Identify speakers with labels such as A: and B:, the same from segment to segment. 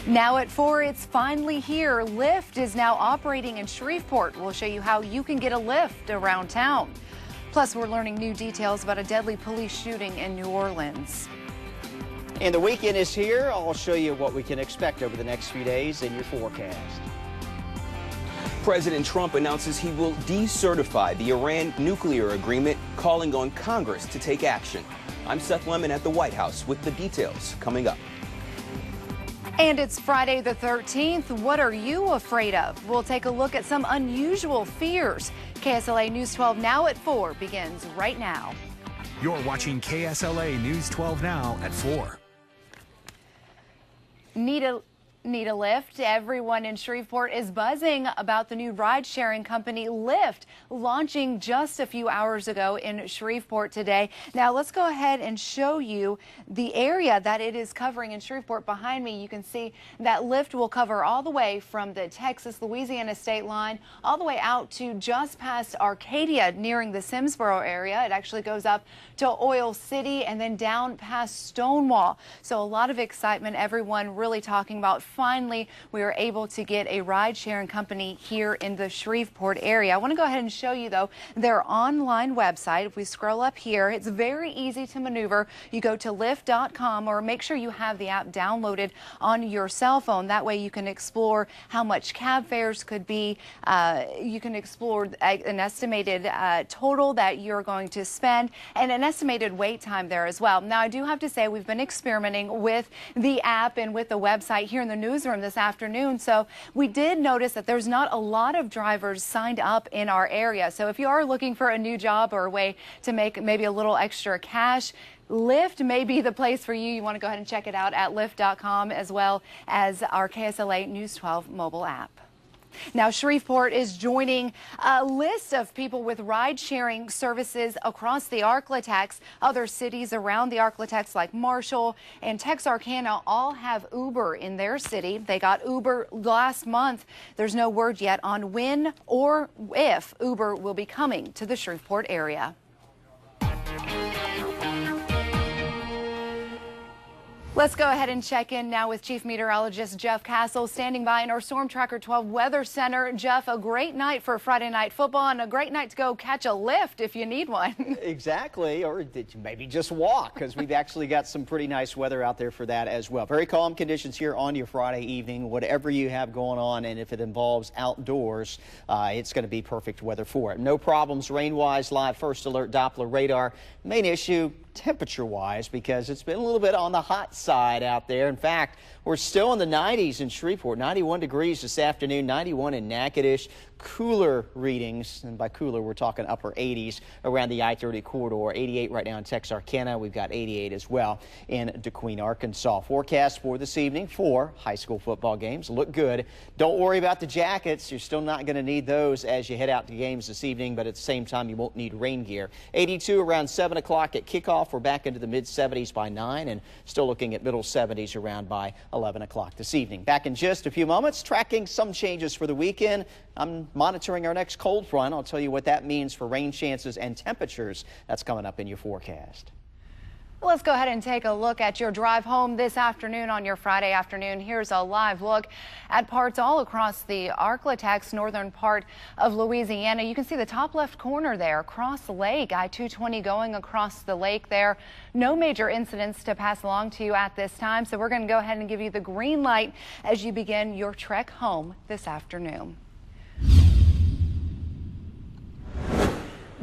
A: Now at 4, it's finally here. Lyft is now operating in Shreveport. We'll show you how you can get a Lyft around town. Plus, we're learning new details about a deadly police shooting in New Orleans.
B: And the weekend is here. I'll show you what we can expect over the next few days in your forecast.
C: President Trump announces he will decertify the Iran nuclear agreement, calling on Congress to take action. I'm Seth Lemon at the White House with the details coming up.
A: And it's Friday the 13th. What are you afraid of? We'll take a look at some unusual fears. KSLA News 12 Now at 4 begins right now.
D: You're watching KSLA News 12 Now at 4.
A: Need a Lyft? Everyone in Shreveport is buzzing about the new ride-sharing company Lyft, launching just a few hours ago in Shreveport today. Now let's go ahead and show you the area that it is covering in Shreveport. Behind me, you can see that Lyft will cover all the way from the Texas-Louisiana state line all the way out to just past Arcadia, nearing the Simsboro area. It actually goes up to Oil City and then down past Stonewall. So a lot of excitement, everyone really talking about finally we were able to get a ride-sharing company here in the Shreveport area. I want to go ahead and show you, though, their online website. If we scroll up here, it's very easy to maneuver. You go to Lyft.com, or make sure you have the app downloaded on your cell phone. That way you can explore how much cab fares could be. You can explore an estimated total that you're going to spend and an estimated wait time there as well. Now, I do have to say we've been experimenting with the app and with the website here in the newsroom this afternoon. So we did notice that there's not a lot of drivers signed up in our area. So if you are looking for a new job or a way to make maybe a little extra cash, Lyft may be the place for you. You want to go ahead and check it out at Lyft.com, as well as our KSLA News 12 mobile app. Now, Shreveport is joining a list of people with ride-sharing services across the Arklatex. Other cities around the Arklatex like Marshall and Texarkana all have Uber in their city. They got Uber last month. There's no word yet on when or if Uber will be coming to the Shreveport area. Let's go ahead and check in now with Chief Meteorologist Jeff Castle, standing by in our Storm Tracker 12 Weather Center. Jeff, a great night for Friday night football and a great night to go catch a Lyft if you need one.
B: Exactly, or did you maybe just walk, because we've actually got some pretty nice weather out there for that as well. Very calm conditions here on your Friday evening, whatever you have going on, and if it involves outdoors, it's going to be perfect weather for it. No problems rain-wise. Live first alert Doppler radar. Main issue temperature-wise, because it's been a little bit on the hot side out there. In fact, we're still in the 90s in Shreveport, 91 degrees this afternoon, 91 in Natchitoches. Cooler readings, and by cooler we're talking upper 80s around the I-30 corridor. 88 right now in Texarkana. We've got 88 as well in DeQueen, Arkansas. Forecast for this evening for high school football games look good. Don't worry about the jackets. You're still not going to need those as you head out to games this evening, but at the same time you won't need rain gear. 82 around 7 o'clock at kickoff. We're back into the mid-70s by 9 and still looking at middle 70s around by 11 o'clock this evening. Back in just a few moments, tracking some changes for the weekend. I'm monitoring our next cold front. I'll tell you what that means for rain chances and temperatures. That's coming up in your forecast.
A: Let's go ahead and take a look at your drive home this afternoon on your Friday afternoon. Here's a live look at parts all across the Arklatex, northern part of Louisiana. You can see the top left corner there, across the lake, I-220 going across the lake there. No major incidents to pass along to you at this time, so we're going to go ahead and give you the green light as you begin your trek home this afternoon.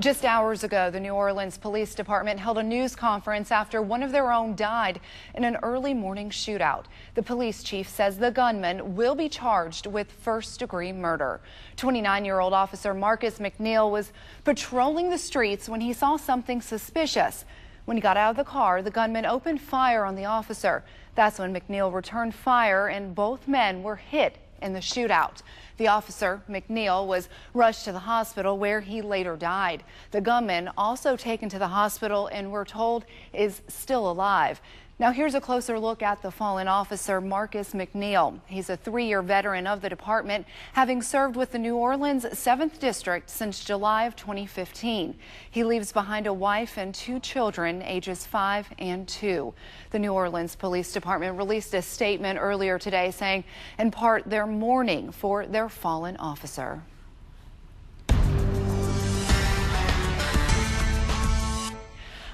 A: Just hours ago, the New Orleans Police Department held a news conference after one of their own died in an early morning shootout. The police chief says the gunman will be charged with first-degree murder. 29-year-old Officer Marcus McNeil was patrolling the streets when he saw something suspicious. When he got out of the car, the gunman opened fire on the officer. That's when McNeil returned fire and both men were hit in the shootout. The officer, McNeil, was rushed to the hospital where he later died. The gunman, also taken to the hospital and we're told is still alive. Now here's a closer look at the fallen officer, Marcus McNeil. He's a 3-year veteran of the department, having served with the New Orleans 7th District since July of 2015. He leaves behind a wife and 2 children, ages 5 and 2. The New Orleans Police Department released a statement earlier today saying, in part, they're mourning for their fallen officer.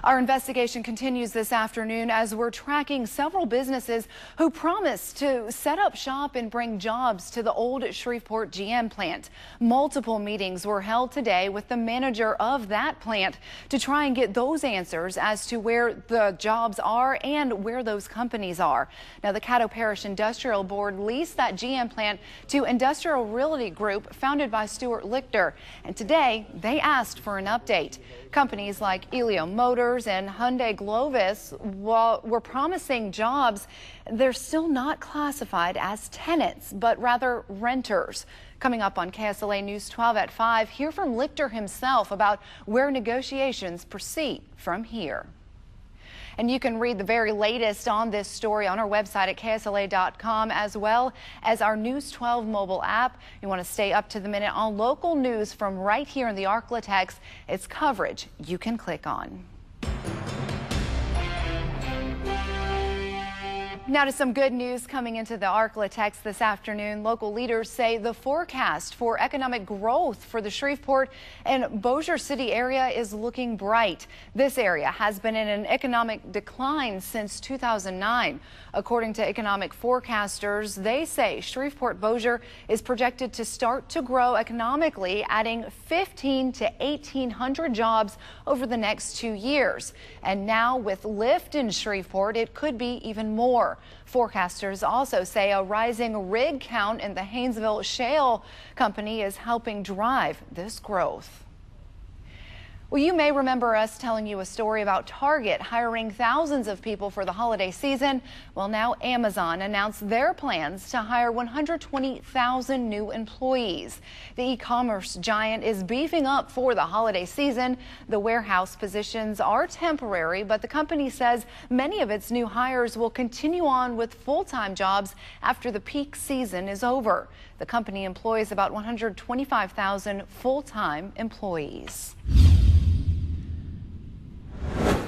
A: Our investigation continues this afternoon as we're tracking several businesses who promised to set up shop and bring jobs to the old Shreveport GM plant. Multiple meetings were held today with the manager of that plant to try and get those answers as to where the jobs are and where those companies are. Now, the Caddo Parish Industrial Board leased that GM plant to Industrial Realty Group founded by Stuart Lichter, and today they asked for an update. Companies like Elio Motors and Hyundai Glovis were promising jobs. They're still not classified as tenants, but rather renters. Coming up on KSLA News 12 at 5, hear from Lichter himself about where negotiations proceed from here. And you can read the very latest on this story on our website at KSLA.com, as well as our News 12 mobile app. You want to stay up to the minute on local news from right here in the Arklatex. It's coverage you can click on. Now to some good news coming into the Arklatex this afternoon. Local leaders say the forecast for economic growth for the Shreveport and Bossier City area is looking bright. This area has been in an economic decline since 2009. According to economic forecasters, they say Shreveport Bossier is projected to start to grow economically, adding 1,500 to 1,800 jobs over the next 2 years. And now with Lyft in Shreveport, it could be even more. Forecasters also say a rising rig count in the Haynesville Shale Company is helping drive this growth. Well, you may remember us telling you a story about Target hiring thousands of people for the holiday season. Well, now Amazon announced their plans to hire 120,000 new employees. The e-commerce giant is beefing up for the holiday season. The warehouse positions are temporary, but the company says many of its new hires will continue on with full-time jobs after the peak season is over. The company employs about 125,000 full-time employees.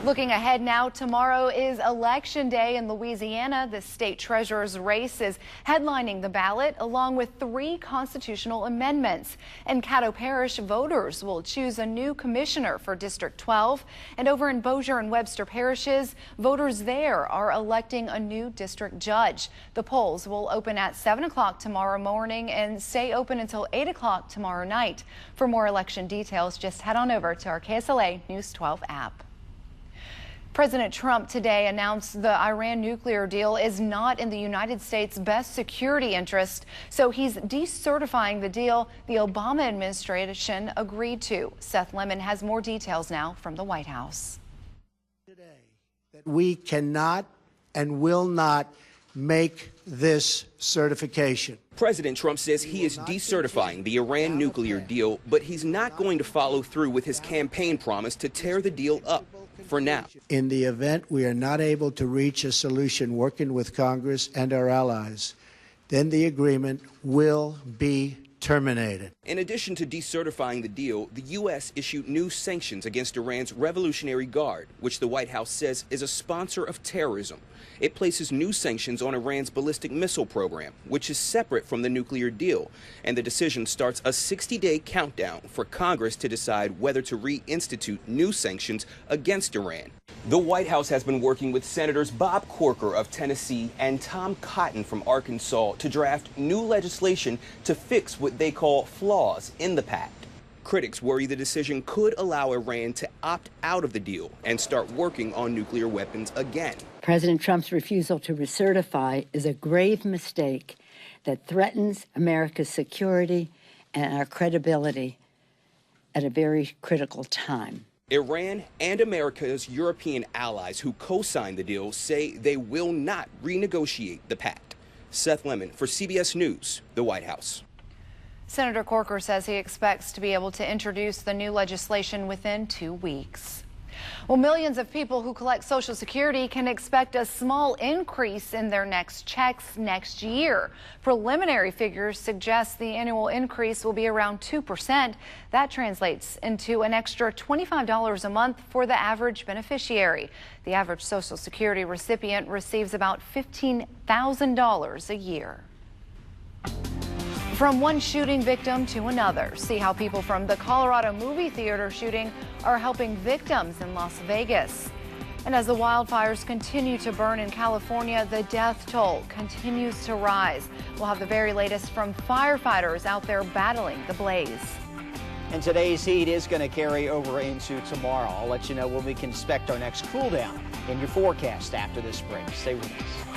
A: Looking ahead now, tomorrow is Election Day in Louisiana. The state treasurer's race is headlining the ballot, along with 3 constitutional amendments. In Caddo Parish, voters will choose a new commissioner for District 12. And over in Bossier and Webster parishes, voters there are electing a new district judge. The polls will open at 7 o'clock tomorrow morning and stay open until 8 o'clock tomorrow night. For more election details, just head on over to our KSLA News 12 app. President Trump today announced the Iran nuclear deal is not in the United States' best security interest, so he's decertifying the deal the Obama administration agreed to. Seth Lemon has more details now from the White House.
E: Today, that we cannot and will not make this certification.
C: President Trump says he is decertifying the Iran nuclear deal, but he's not going to follow through with his campaign promise to tear the deal up. For now.
E: In the event we are not able to reach a solution working with Congress and our allies, then the agreement will be terminated.
C: In addition to decertifying the deal, the U.S. issued new sanctions against Iran's Revolutionary Guard, which the White House says is a sponsor of terrorism. It places new sanctions on Iran's ballistic missile program, which is separate from the nuclear deal. And the decision starts a 60-day countdown for Congress to decide whether to reinstitute new sanctions against Iran. The White House has been working with Senators Bob Corker of Tennessee and Tom Cotton from Arkansas to draft new legislation to fix what they call flaws in the pact. Critics worry the decision could allow Iran to opt out of the deal and start working on nuclear weapons again.
F: President Trump's refusal to recertify is a grave mistake that threatens America's security and our credibility at a very critical time.
C: Iran and America's European allies who co-signed the deal say they will not renegotiate the pact. Seth Lemon for CBS News, the White House.
A: Senator Corker says he expects to be able to introduce the new legislation within 2 weeks. Well, millions of people who collect Social Security can expect a small increase in their next checks next year. Preliminary figures suggest the annual increase will be around 2%. That translates into an extra $25 a month for the average beneficiary. The average Social Security recipient receives about $15,000 a year. From one shooting victim to another, see how people from the Colorado movie theater shooting are helping victims in Las Vegas. And as the wildfires continue to burn in California, the death toll continues to rise. We'll have the very latest from firefighters out there battling the blaze.
B: And today's heat is going to carry over into tomorrow. I'll let you know when we can expect our next cool down in your forecast after this break. Stay with us.